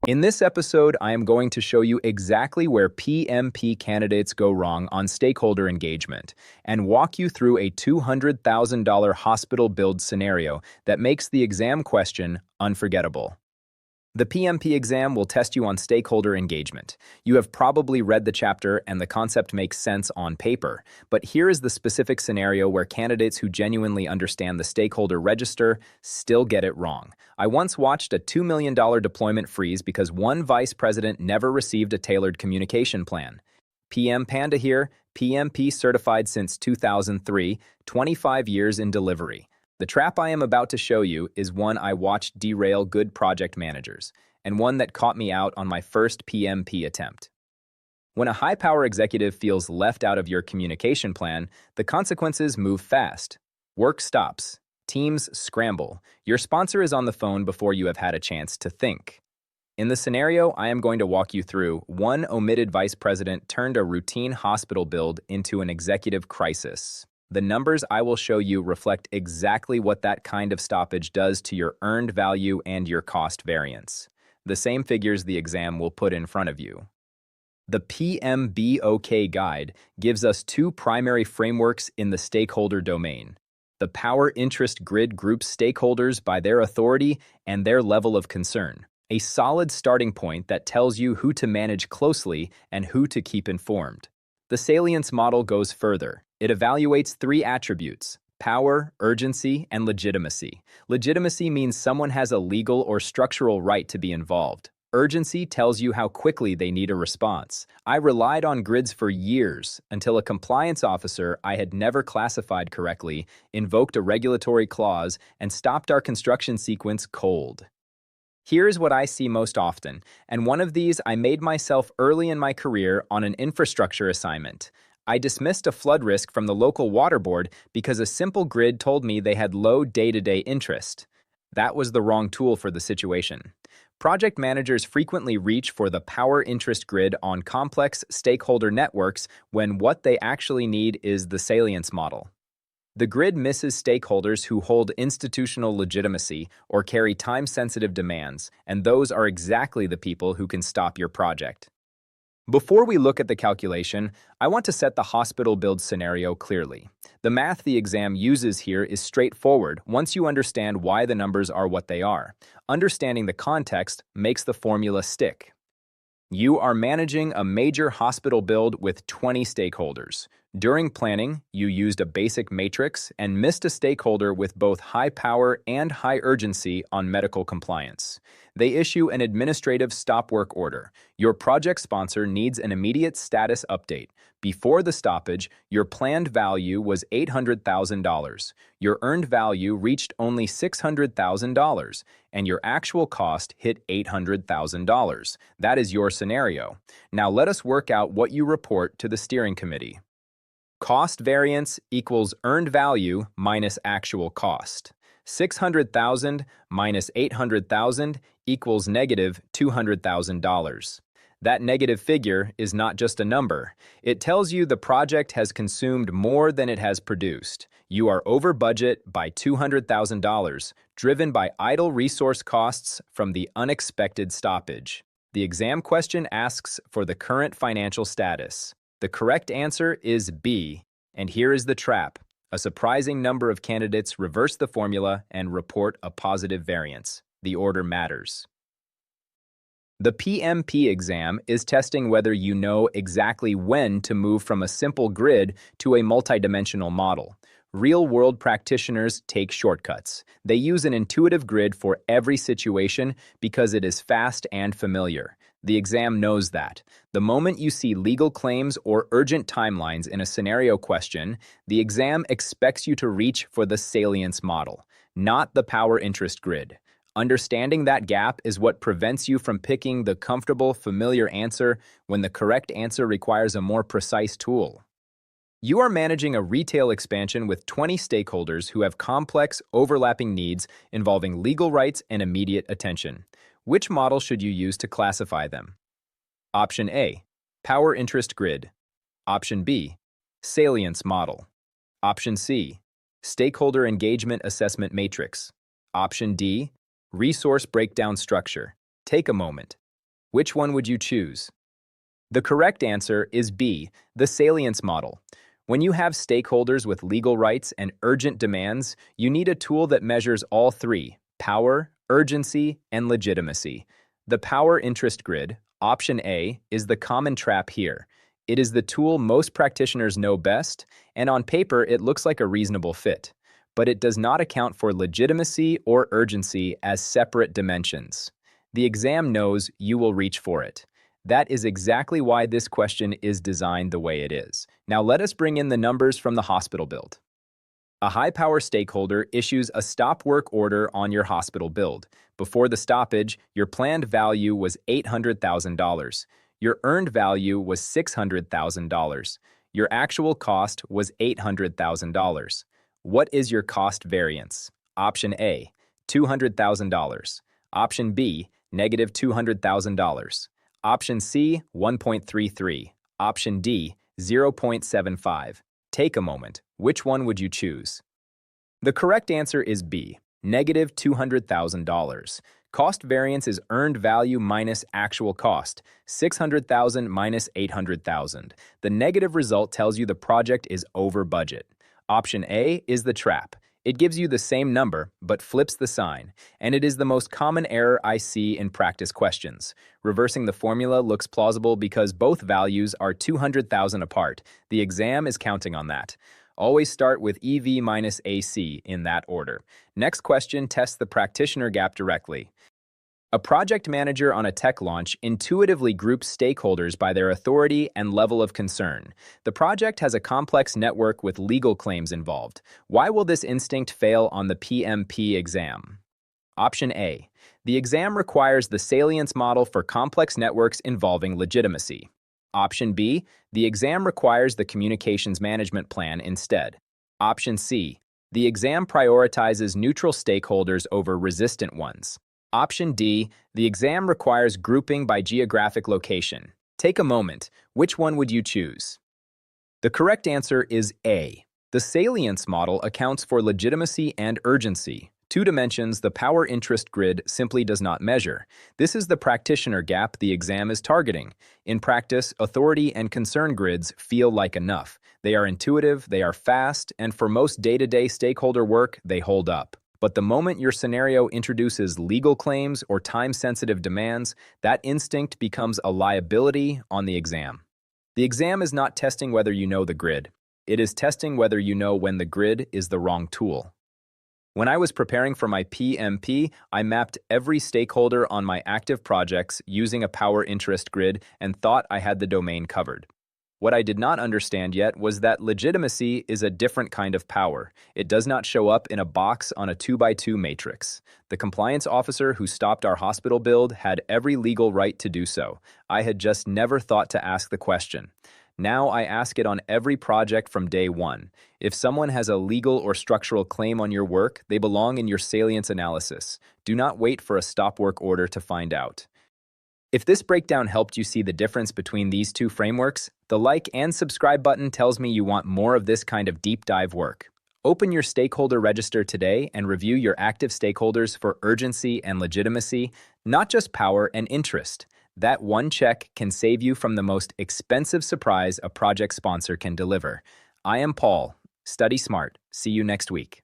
In this episode, I am going to show you exactly where PMP candidates go wrong on stakeholder engagement and walk you through a $200,000 hospital build scenario that makes the exam question unforgettable. The PMP exam will test you on stakeholder engagement. You have probably read the chapter and the concept makes sense on paper, but here is the specific scenario where candidates who genuinely understand the stakeholder register still get it wrong. I once watched a $2 million deployment freeze because one vice president never received a tailored communication plan. PM Panda here, PMP certified since 2003, 25 years in delivery. The trap I am about to show you is one I watched derail good project managers, and one that caught me out on my first PMP attempt. When a high-power executive feels left out of your communication plan, the consequences move fast. Work stops. Teams scramble. Your sponsor is on the phone before you have had a chance to think. In the scenario I am going to walk you through, one omitted vice president turned a routine hospital build into an executive crisis. The numbers I will show you reflect exactly what that kind of stoppage does to your earned value and your cost variance. The same figures the exam will put in front of you. The PMBOK guide gives us two primary frameworks in the stakeholder domain. The power interest grid groups stakeholders by their authority and their level of concern. A solid starting point that tells you who to manage closely and who to keep informed. The Salience Model goes further. It evaluates three attributes: power, urgency, and legitimacy. Legitimacy means someone has a legal or structural right to be involved. Urgency tells you how quickly they need a response. I relied on grids for years until a compliance officer I had never classified correctly invoked a regulatory clause and stopped our construction sequence cold. Here's what I see most often, and one of these I made myself early in my career on an infrastructure assignment. I dismissed a flood risk from the local water board because a simple grid told me they had low day-to-day interest. That was the wrong tool for the situation. Project managers frequently reach for the power interest grid on complex stakeholder networks when what they actually need is the Salience Model. The grid misses stakeholders who hold institutional legitimacy or carry time-sensitive demands, and those are exactly the people who can stop your project. Before we look at the calculation, I want to set the hospital build scenario clearly. The math the exam uses here is straightforward once you understand why the numbers are what they are. Understanding the context makes the formula stick. You are managing a major hospital build with 20 stakeholders. During planning, you used a basic matrix and missed a stakeholder with both high power and high urgency on medical compliance. They issue an administrative stop work order. Your project sponsor needs an immediate status update. Before the stoppage, your planned value was $800,000. Your earned value reached only $600,000, and your actual cost hit $800,000. That is your scenario. Now let us work out what you report to the steering committee. Cost variance equals earned value minus actual cost. 600,000 minus 800,000 equals negative $200,000. That negative figure is not just a number. It tells you the project has consumed more than it has produced. You are over budget by $200,000, driven by idle resource costs from the unexpected stoppage. The exam question asks for the current financial status. The correct answer is B, and here is the trap. A surprising number of candidates reverse the formula and report a positive variance. The order matters. The PMP exam is testing whether you know exactly when to move from a simple grid to a multidimensional model. Real-world practitioners take shortcuts. They use an intuitive grid for every situation because it is fast and familiar. The exam knows that. The moment you see legal claims or urgent timelines in a scenario question, the exam expects you to reach for the Salience Model, not the power interest grid. Understanding that gap is what prevents you from picking the comfortable, familiar answer when the correct answer requires a more precise tool. You are managing a retail expansion with 20 stakeholders who have complex, overlapping needs involving legal rights and immediate attention. Which model should you use to classify them? Option A, Power Interest Grid. Option B, Salience Model. Option C, Stakeholder Engagement Assessment Matrix. Option D, Resource Breakdown Structure. Take a moment. Which one would you choose? The correct answer is B, the Salience Model. When you have stakeholders with legal rights and urgent demands, you need a tool that measures all three: power, urgency, and legitimacy. The power interest grid, option A, is the common trap here. It is the tool most practitioners know best, and on paper it looks like a reasonable fit. But it does not account for legitimacy or urgency as separate dimensions. The exam knows you will reach for it. That is exactly why this question is designed the way it is. Now let us bring in the numbers from the hospital build. A high-power stakeholder issues a stop work order on your hospital build. Before the stoppage, your planned value was $800,000. Your earned value was $600,000. Your actual cost was $800,000. What is your cost variance? Option A, $200,000. Option B, negative $200,000. Option C, 1.33. Option D, 0.75. Take a moment. Which one would you choose? The correct answer is B, negative $200,000. Cost variance is earned value minus actual cost, 600,000 minus 800,000. The negative result tells you the project is over budget. Option A is the trap. It gives you the same number, but flips the sign, and it is the most common error I see in practice questions. Reversing the formula looks plausible because both values are 200,000 apart. The exam is counting on that. Always start with EV minus AC in that order. Next question tests the practitioner gap directly. A project manager on a tech launch intuitively groups stakeholders by their authority and level of concern. The project has a complex network with legal claims involved. Why will this instinct fail on the PMP exam? Option A. The exam requires the Salience model for complex networks involving legitimacy. Option B. The exam requires the communications management plan instead. Option C. The exam prioritizes neutral stakeholders over resistant ones. Option D, the exam requires grouping by geographic location. Take a moment. Which one would you choose? The correct answer is A. The Salience model accounts for legitimacy and urgency. Two dimensions the power interest grid simply does not measure. This is the practitioner gap the exam is targeting. In practice, authority and concern grids feel like enough. They are intuitive, they are fast, and for most day-to-day stakeholder work, they hold up. But the moment your scenario introduces legal claims or time-sensitive demands, that instinct becomes a liability on the exam. The exam is not testing whether you know the grid. It is testing whether you know when the grid is the wrong tool. When I was preparing for my PMP, I mapped every stakeholder on my active projects using a power interest grid and thought I had the domain covered. What I did not understand yet was that legitimacy is a different kind of power. It does not show up in a box on a 2x2 matrix. The compliance officer who stopped our hospital build had every legal right to do so. I had just never thought to ask the question. Now I ask it on every project from day one. If someone has a legal or structural claim on your work, they belong in your salience analysis. Do not wait for a stop work order to find out. If this breakdown helped you see the difference between these two frameworks, the like and subscribe button tells me you want more of this kind of deep dive work. Open your stakeholder register today and review your active stakeholders for urgency and legitimacy, not just power and interest. That one check can save you from the most expensive surprise a project sponsor can deliver. I am Paul. Study smart. See you next week.